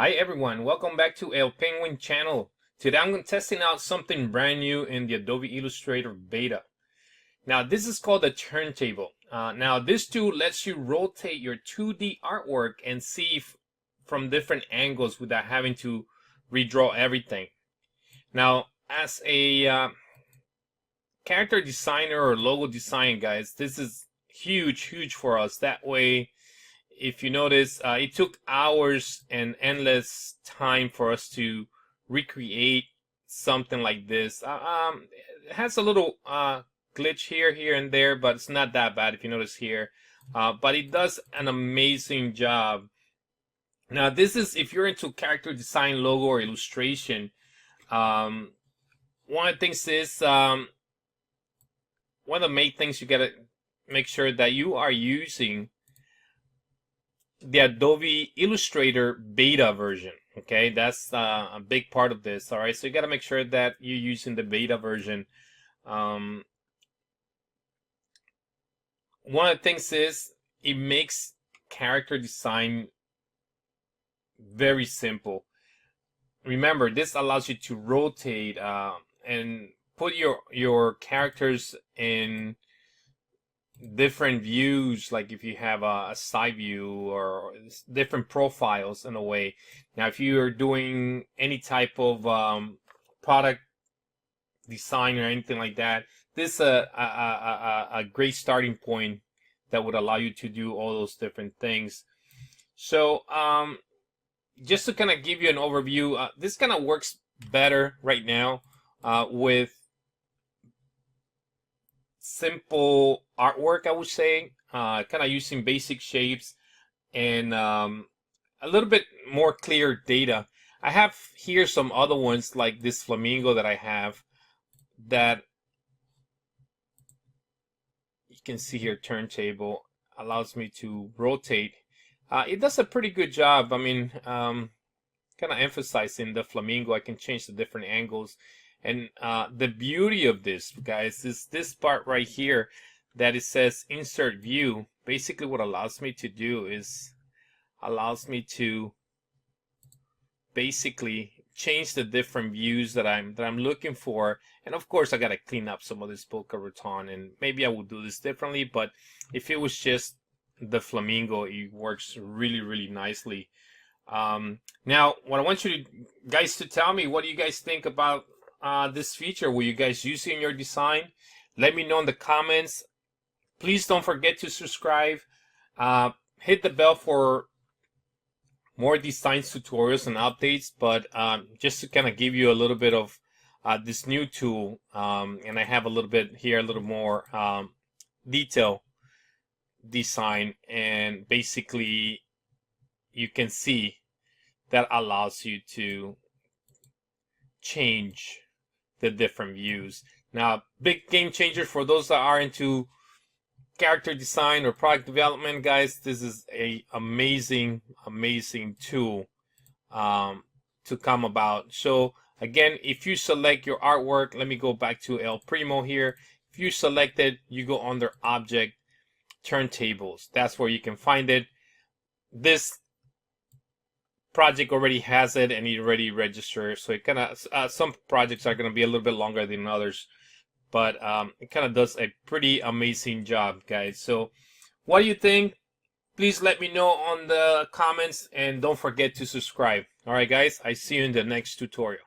Hi everyone, welcome back to El Penguin channel. Today I'm testing out something brand new in the Adobe Illustrator Beta. Now this is called the Turntable. Now this tool lets you rotate your 2D artwork and see from different angles without having to redraw everything. Now as a character designer or logo design, guys, this is huge for us. That way, if you notice, it took hours and endless time for us to recreate something like this. It has a little glitch here and there, but it's not that bad if you notice here. But it does an amazing job. Now this is if you're into character design, logo, or illustration. One of the things is, one of the main things you gotta make sure that you are using the Adobe Illustrator Beta version. Okay, that's a big part of this. All right, so you got to make sure that you're using the beta version. One of the things is it makes character design very simple. Remember, this allows you to rotate and put your characters in different views, like if you have a side view or different profiles in a way. Now if you're doing any type of product design or anything like that, this is a great starting point that would allow you to do all those different things. So just to kind of give you an overview, this kind of works better right now with simple artwork, I would say, kind of using basic shapes and a little bit more clear data. I have here some other ones like this flamingo that I have that you can see here. Turntable allows me to rotate. It does a pretty good job. I mean, kind of emphasizing the flamingo. I can change the different angles. And the beauty of this, guys, is this part right here that it says insert view. Basically what allows me to do is allows me to basically change the different views that I'm looking for. And of course I got to clean up some of this Boca Raton, and maybe I will do this differently, but if it was just the flamingo, it works really nicely. Now what I want you guys to tell me, what do you guys think about this feature? Will you guys use it in your design? Let me know in the comments. Please don't forget to subscribe. Hit the bell for more design tutorials and updates. But just to kind of give you a little bit of this new tool, and I have a little bit here, a little more detail design, and basically you can see that allows you to change the different views. Now, big game changer for those that are into character design or product development, guys. This is a amazing tool to come about. So again, if you select your artwork, let me go back to El Primo here. If you select it, you go under Object, Turntables. That's where you can find it. This project already has it and it already registered, so it kind of some projects are going to be a little bit longer than others, but it kind of does a pretty amazing job, guys. So what do you think? Please let me know on the comments, and don't forget to subscribe. All right, guys, I see you in the next tutorial.